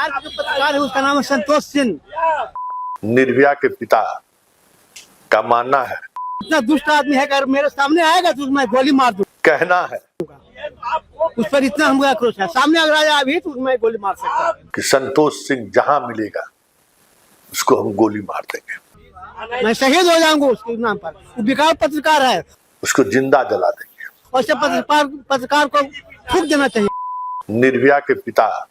बिहार के जो पत्रकार है उसका नाम है संतोष सिंह। निर्भया के पिता का मानना है, इतना दुष्ट आदमी है, अगर मेरे सामने आएगा तो मैं गोली मार दूंगा। कहना है उस पर इतना हमको आक्रोश है, सामने अगर आया अभी तो मैं गोली मार सकता हूँ। कि संतोष सिंह जहां मिलेगा उसको हम गोली मार देंगे, मैं शहीद हो जाऊंगा उसके नाम पर। वो बिकाऊ पत्रकार है, उसको जिंदा जला देंगे। ऐसे पत्रकार को थूक देना चाहिए। निर्भया के पिता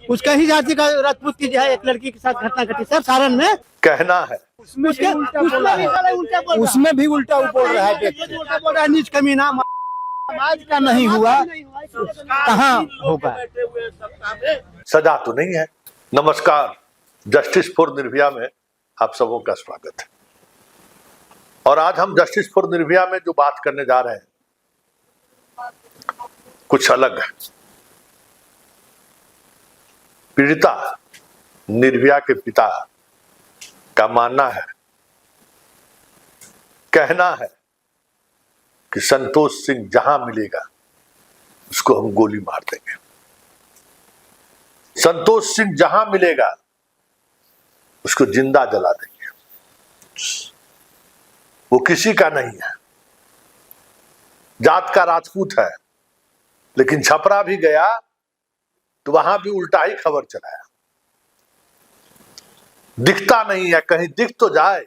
उसका ही जाति का राजपूत की जो है एक लड़की के साथ घटना घटी सर सारण में। कहना है उसमें भी उल्टा बोल रहा है, उल्टा बोल रहा है, नीच कमीना। समाज का नहीं हुआ कहाँ होगा। सजा तो नहीं है। नमस्कार, जस्टिस फॉर निर्भया में आप सबों का स्वागत है। और आज हम जस्टिस फॉर निर्भया में जो बात करने जा रहे हैं कुछ अलग है। पीड़िता निर्भया के पिता का मानना है, कहना है कि संतोष सिंह जहां मिलेगा उसको हम गोली मार देंगे। संतोष सिंह जहां मिलेगा उसको जिंदा जला देंगे। वो किसी का नहीं है, जात का राजपूत है, लेकिन छपरा भी गया तो वहां भी उल्टा ही खबर चलाया। दिखता नहीं है, कहीं दिख तो जाए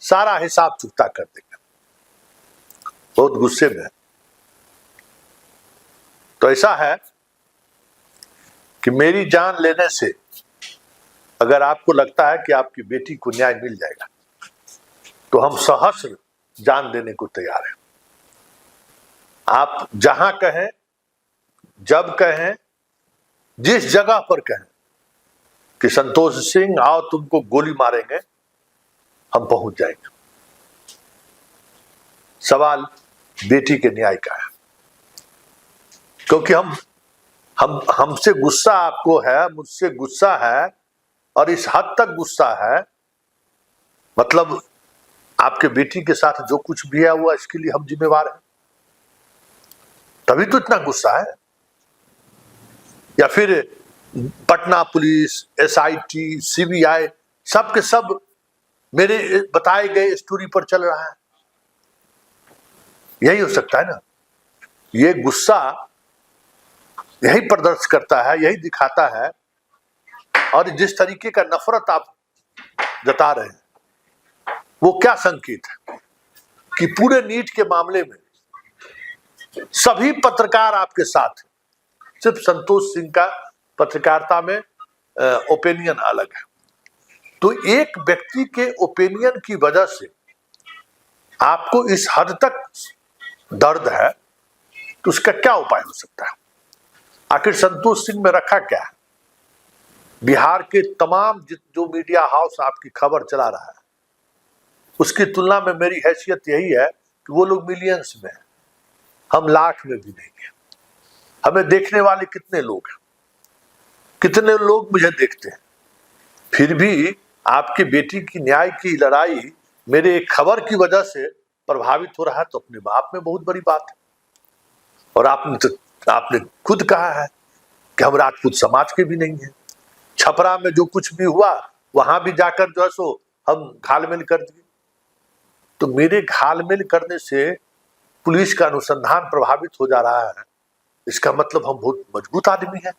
सारा हिसाब चुकता कर देगा। बहुत गुस्से में। तो ऐसा है कि मेरी जान लेने से अगर आपको लगता है कि आपकी बेटी को न्याय मिल जाएगा तो हम सहस्र जान देने को तैयार हैं। आप जहां कहें, जब कहें, जिस जगह पर कहें कि संतोष सिंह आओ तुमको गोली मारेंगे, हम पहुंच जाएंगे। सवाल बेटी के न्याय का है, क्योंकि हमसे गुस्सा आपको है, मुझसे गुस्सा है, और इस हद तक गुस्सा है मतलब आपके बेटी के साथ जो कुछ भी हुआ इसके लिए हम जिम्मेवार हैं, तभी तो इतना गुस्सा है। या फिर पटना पुलिस, SIT, CBI सब के सब मेरे बताए गए स्टोरी पर चल रहा है। यही हो सकता है ना। ये गुस्सा यही प्रदर्शित करता है, यही दिखाता है। और जिस तरीके का नफरत आप जता रहे हैं वो क्या संकेत है कि पूरे नीट के मामले में सभी पत्रकार आपके साथ, सिर्फ संतोष सिंह का पत्रकारिता में ओपिनियन अलग है। तो एक व्यक्ति के ओपिनियन की वजह से आपको इस हद तक दर्द है तो उसका क्या उपाय हो सकता है। आखिर संतोष सिंह में रखा क्या है। बिहार के तमाम जो मीडिया हाउस आपकी खबर चला रहा है उसकी तुलना में मेरी हैसियत यही है कि वो लोग मिलियंस में हैं, हम लाख में भी नहीं हैं। हमें देखने वाले कितने लोग हैं, कितने लोग मुझे देखते हैं, फिर भी आपकी बेटी की न्याय की लड़ाई मेरे एक खबर की वजह से प्रभावित हो रहा है तो अपने आप में बहुत बड़ी बात है। और आपने खुद कहा है कि हम राजपूत समाज के भी नहीं हैं। छपरा में जो कुछ भी हुआ वहां भी जाकर जो है सो हम घालमेल कर दिए। तो मेरे घालमेल करने से पुलिस का अनुसंधान प्रभावित हो जा रहा है, इसका मतलब हम बहुत मजबूत आदमी हैं,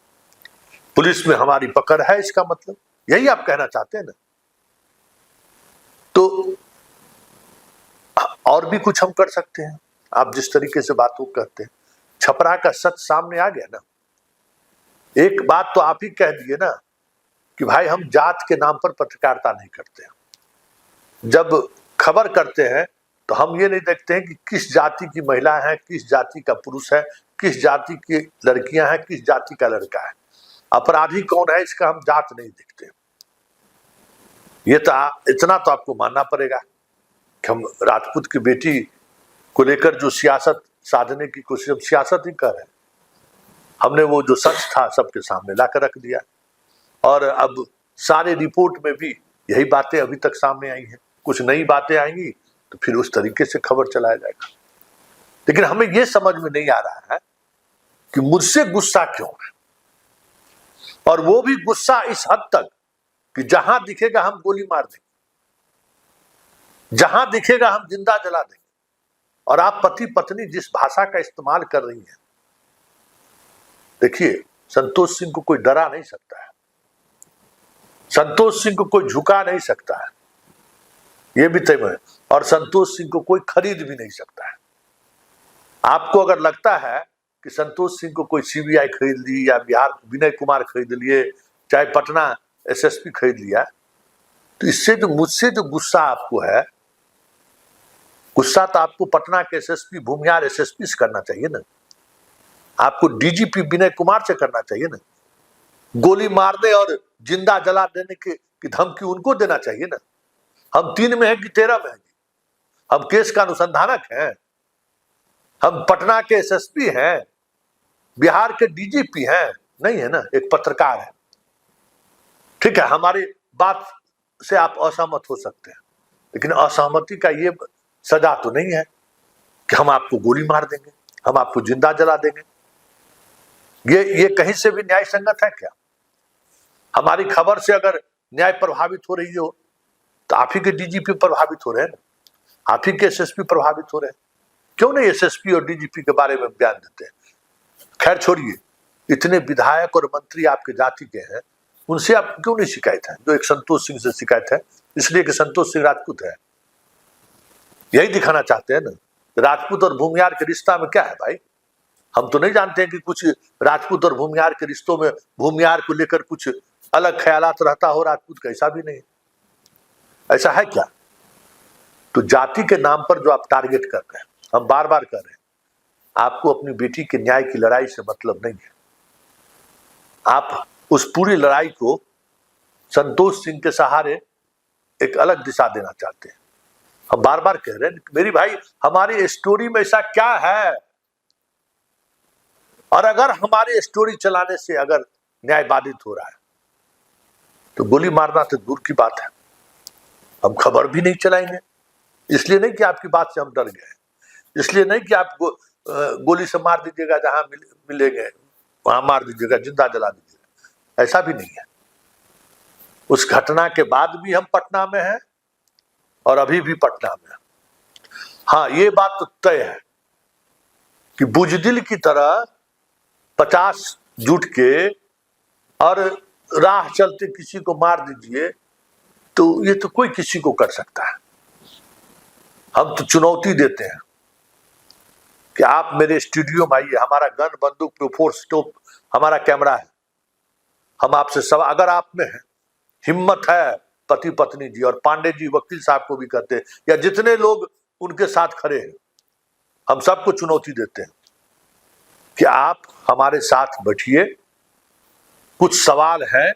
पुलिस में हमारी पकड़ है, इसका मतलब यही आप कहना चाहते हैं ना। तो और भी कुछ हम कर सकते हैं। आप जिस तरीके से बातों करते हैं, छपरा का सच सामने आ गया ना। एक बात तो आप ही कह दिए ना कि भाई हम जात के नाम पर पत्रकारिता नहीं करते हैं। जब खबर करते हैं तो हम ये नहीं देखते हैं कि किस जाति की महिला है, किस जाति का पुरुष है, किस जाति की लड़कियां हैं, किस जाति का लड़का है, अपराधी कौन है, इसका हम जात नहीं देखते। ये तो इतना तो आपको मानना पड़ेगा कि हम राजपूत की बेटी को लेकर जो सियासत साधने की कोशिश, हम सियासत ही कर रहे हैं। हमने वो जो सच था सबके सामने लाकर रख दिया और अब सारे रिपोर्ट में भी यही बातें अभी तक सामने आई हैं। कुछ नई बातें आएंगी तो फिर उस तरीके से खबर चलाया जाएगा। लेकिन हमें यह समझ में नहीं आ रहा है कि मुझसे गुस्सा क्यों है। और वो भी गुस्सा इस हद तक कि जहां दिखेगा हम गोली मार देंगे, जहां दिखेगा हम जिंदा जला देंगे। और आप पति पत्नी जिस भाषा का इस्तेमाल कर रही हैं, देखिए संतोष सिंह को कोई डरा नहीं सकता है, संतोष सिंह को कोई झुका नहीं सकता है, यह भी तय है। और संतोष सिंह को कोई खरीद भी नहीं सकता है। आपको अगर लगता है कि संतोष सिंह को कोई सीबीआई खरीद ली या बिहार विनय कुमार खरीद लिए, चाहे पटना एसएसपी खरीद लिया, तो इससे जो मुझसे जो गुस्सा आपको है, गुस्सा तो आपको पटना के एसएसपी भूमिहार एसएसपी से करना चाहिए ना, आपको डीजीपी विनय कुमार से करना चाहिए ना। गोली मारने और जिंदा जला देने की धमकी उनको देना चाहिए ना। हम 3 में है कि 13 में है? हम केस का अनुसंधानक हैं, हम पटना के एसएसपी हैं, बिहार के डीजीपी हैं, नहीं है ना, एक पत्रकार है। ठीक है, हमारी बात से आप असहमत हो सकते हैं, लेकिन असहमति का ये सजा तो नहीं है कि हम आपको गोली मार देंगे, हम आपको जिंदा जला देंगे। ये कहीं से भी न्याय संगत है क्या? हमारी खबर से अगर न्याय प्रभावित हो रही हो तो आप ही के डीजीपी प्रभावित हो रहे हैं ना, आप ही के एसएसपी प्रभावित हो रहे हैं। क्यों नहीं एसएसपी और डीजीपी के बारे में बयान देते हैं? खैर छोड़िए, इतने विधायक और मंत्री आपके जाति के हैं, उनसे आप क्यों नहीं शिकायत है? जो एक संतोष सिंह से शिकायत है, इसलिए कि संतोष सिंह राजपूत है। यही दिखाना चाहते हैं ना, राजपूत और भूमिहार के रिश्ता में क्या है भाई? हम तो नहीं जानते हैं कि कुछ राजपूत और भूमिहार के रिश्तों में भूमिहार को लेकर कुछ अलग ख्यालात रहता हो, राजपूत का ऐसा भी नहीं, ऐसा है क्या? तो जाति के नाम पर जो आप टारगेट कर रहे हैं, हम बार बार कर रहे हैं, आपको अपनी बेटी के न्याय की लड़ाई से मतलब नहीं है। आप उस पूरी लड़ाई को संतोष सिंह के सहारे एक अलग दिशा देना चाहते हैं। हम बार बार कह रहे हैं मेरी भाई, हमारी स्टोरी में ऐसा क्या है? और अगर हमारी स्टोरी चलाने से अगर न्याय बाधित हो रहा है तो गोली मारना तो दूर की बात है, हम खबर भी नहीं चलाएंगे। इसलिए नहीं कि आपकी बात से हम डर गए, इसलिए नहीं कि आप गोली से मार दीजिएगा, जहां मिलेंगे वहां मार दीजिएगा, जिंदा जला दीजिएगा, ऐसा भी नहीं है। उस घटना के बाद भी हम पटना में हैं और अभी भी पटना में हैं। हाँ, ये बात तो तय है कि बुजदिल की तरह 50 जुट के और राह चलते किसी को मार दीजिए, तो ये तो कोई किसी को कर सकता है। हम तो चुनौती देते हैं कि आप मेरे स्टूडियो में आइए, हमारा गन बंदूक प्रोफोर्स स्टोप हमारा कैमरा है, हम आपसे सब, अगर आप में हिम्मत है, पति पत्नी जी और पांडे जी वकील साहब को भी कहते हैं, या जितने लोग उनके साथ खड़े हैं, हम सबको चुनौती देते हैं कि आप हमारे साथ बैठिए। कुछ सवाल हैं,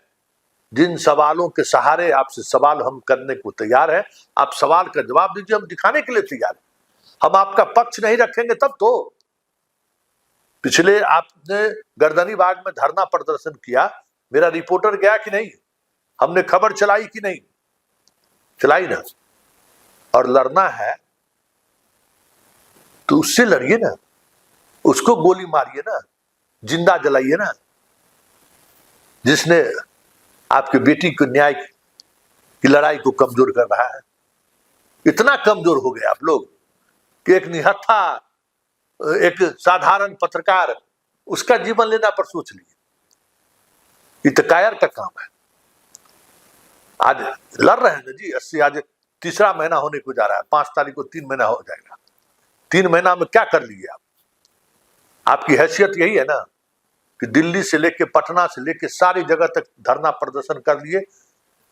जिन सवालों के सहारे आपसे सवाल हम करने को तैयार हैं, आप सवाल का जवाब दीजिए, हम दिखाने के लिए तैयार हैं। हम आपका पक्ष नहीं रखेंगे तब तो। पिछले आपने गर्दनी बाग में धरना प्रदर्शन किया, मेरा रिपोर्टर गया कि नहीं? हमने खबर चलाई कि नहीं? चलाई ना। और लड़ना है तो उससे लड़िए ना, उसको गोली मारिए ना, जिंदा जलाइए ना। जिसने आपकी बेटी को न्याय की लड़ाई को कमजोर कर रहा है, इतना कमजोर हो गए आप लोग कि एक निहत्था, एक साधारण पत्रकार, उसका जीवन लेना पर सोच लिए। ये तो कायर का काम है। आज लड़ रहे हैं ना जी, 80, आज 3रा महीना होने को जा रहा है, 5 तारीख को 3 महीना हो जाएगा। 3 महीना में क्या कर लिए आप? आपकी हैसियत यही है ना कि दिल्ली से लेके पटना से लेके सारी जगह तक धरना प्रदर्शन कर लिए,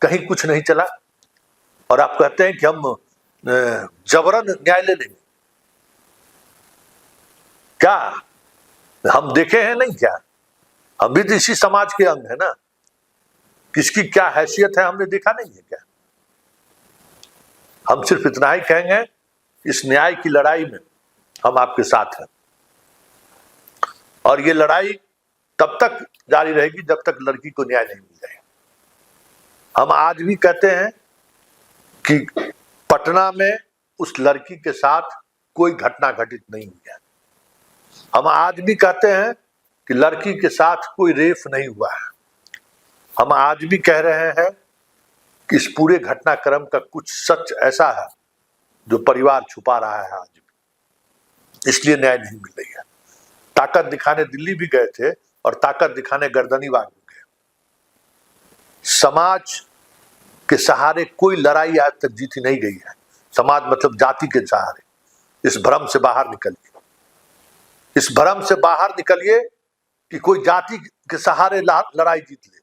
कहीं कुछ नहीं चला, और आप कहते हैं कि हम जबरन न्यायालय लेंगे। क्या हम देखे हैं नहीं क्या? हम भी तो इसी समाज के अंग है ना, किसकी क्या हैसियत है हमने देखा नहीं है क्या? हम सिर्फ इतना ही कहेंगे, इस न्याय की लड़ाई में हम आपके साथ हैं, और ये लड़ाई तब तक जारी रहेगी जब तक लड़की को न्याय नहीं मिल जाए। हम आज भी कहते हैं कि पटना में उस लड़की के साथ कोई घटना घटित नहीं हुई है। हम आज भी कहते हैं कि लड़की के साथ कोई रेप नहीं हुआ है। हम आज भी कह रहे हैं कि इस पूरे घटनाक्रम का कुछ सच ऐसा है जो परिवार छुपा रहा है आज भी, इसलिए न्याय नहीं मिल रही है। ताकत दिखाने दिल्ली भी गए थे और ताकत दिखाने गर्दनीबाग भी गए। समाज के सहारे कोई लड़ाई आज तक जीती नहीं गई है। समाज मतलब जाति के सहारे। इस भ्रम से बाहर निकलिए, इस भ्रम से बाहर निकलिए कि कोई जाति के सहारे लड़ाई जीत ले।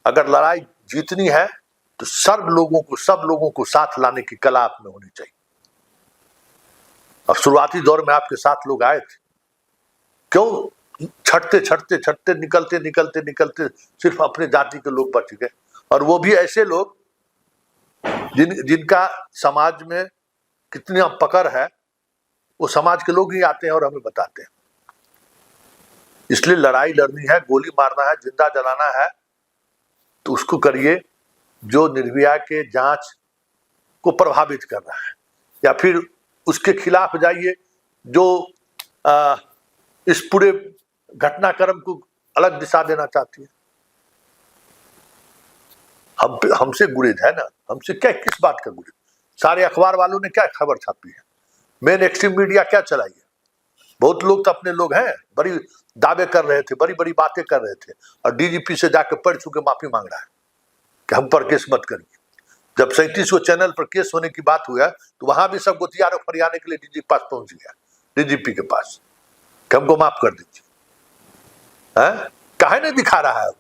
अगर लड़ाई जीतनी है तो सब लोगों को साथ लाने की कला आप में होनी चाहिए। और शुरुआती दौर में आपके साथ लोग आए थे, क्यों छटते निकलते सिर्फ अपने जाति के लोग बच गए, और वो भी ऐसे लोग जिनका समाज में कितना पकड़ है, वो समाज के लोग ही आते हैं और हमें बताते हैं। इसलिए लड़ाई लड़नी है, गोली मारना है, जिंदा जलाना है, तो उसको करिए जो निर्भया के जांच को प्रभावित कर रहा है, या फिर उसके खिलाफ जाइए जो इस पूरे घटनाक्रम को अलग दिशा देना चाहती है। हमसे गुरेज है ना, हमसे क्या, किस बात का गुरेज? सारे अखबार वालों ने क्या खबर छापी है, मेन एक्सट्रीम मीडिया क्या चलाई है? बहुत लोग तो अपने लोग हैं, बड़ी दावे कर रहे थे, बड़ी बड़ी बातें कर रहे थे, और डीजीपी से जाकर पढ़ चुके माफी मांग रहा है कि हम पर केस मत करिए। जब 37 चैनल पर केस होने की बात हुआ तो वहां भी सब गोतियारों फरियाने के लिए डीजीपी पास पहुंच गया, डीजीपी के पास, कि हमको माफ कर दीजिए। काहे नहीं दिखा रहा है?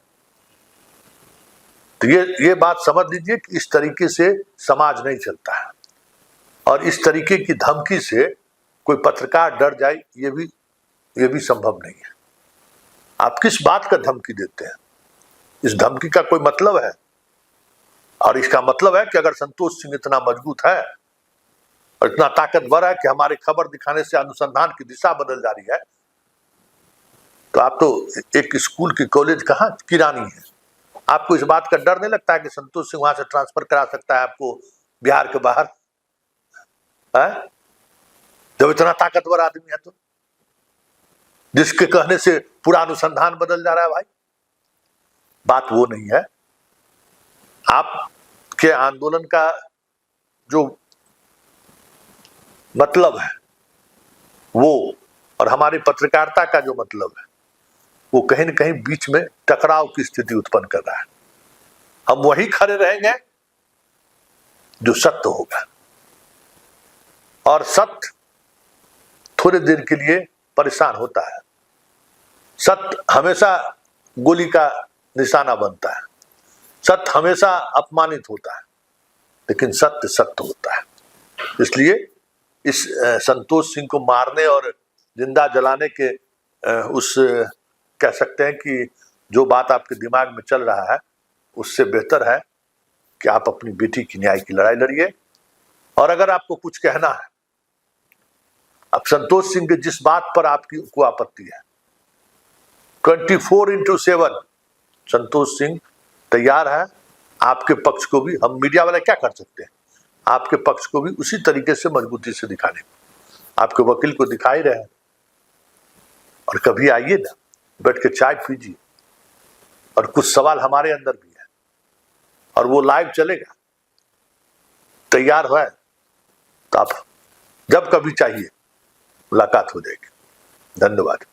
तो ये बात समझ लीजिए कि इस तरीके से समाज नहीं चलता है, और इस तरीके की धमकी से कोई पत्रकार डर जाए ये भी संभव नहीं है। आप किस बात का धमकी देते हैं? इस धमकी का कोई मतलब है? और इसका मतलब है कि अगर संतोष सिंह इतना मजबूत है और इतना ताकतवर है कि हमारे खबर दिखाने से अनुसंधान की दिशा बदल जा रही है, तो आप तो एक स्कूल की कॉलेज कहाँ की रानी है। आपको इस बात का डर नहीं लगता है कि संतोष सिंह वहां से ट्रांसफर करा सकता है आपको बिहार के बाहर? जब इतना ताकतवर आदमी है तो, जिसके कहने से पूरा अनुसंधान बदल जा रहा है भाई। बात वो नहीं है। आपके आंदोलन का जो मतलब है वो, और हमारी पत्रकारिता का जो मतलब है वो कहीं न कहीं बीच में टकराव की स्थिति उत्पन्न कर रहा है। हम वही खड़े रहेंगे जो सत्य होगा, और सत्य थोड़ी देर के लिए परेशान होता है। सत्य हमेशा गोली का निशाना बनता है, सत्य हमेशा अपमानित होता है, लेकिन सत्य सत्य होता है। इसलिए इस संतोष सिंह को मारने और जिंदा जलाने के उस कह सकते हैं कि जो बात आपके दिमाग में चल रहा है, उससे बेहतर है कि आप अपनी बेटी की न्याय की लड़ाई लड़िए। और अगर आपको कुछ कहना है, अब संतोष सिंह के जिस बात पर आपको आपत्ति है, 24/7 संतोष सिंह तैयार है आपके पक्ष को भी, हम मीडिया वाले क्या कर सकते हैं, आपके पक्ष को भी उसी तरीके से मजबूती से दिखाने को। आपके वकील को दिखा ही रहे हैं। और कभी आइए ना, बैठ के चाय पीजिए, और कुछ सवाल हमारे अंदर भी है, और वो लाइव चलेगा। तैयार है तो आप जब कभी चाहिए मुलाकात हो जाएगी। धन्यवाद।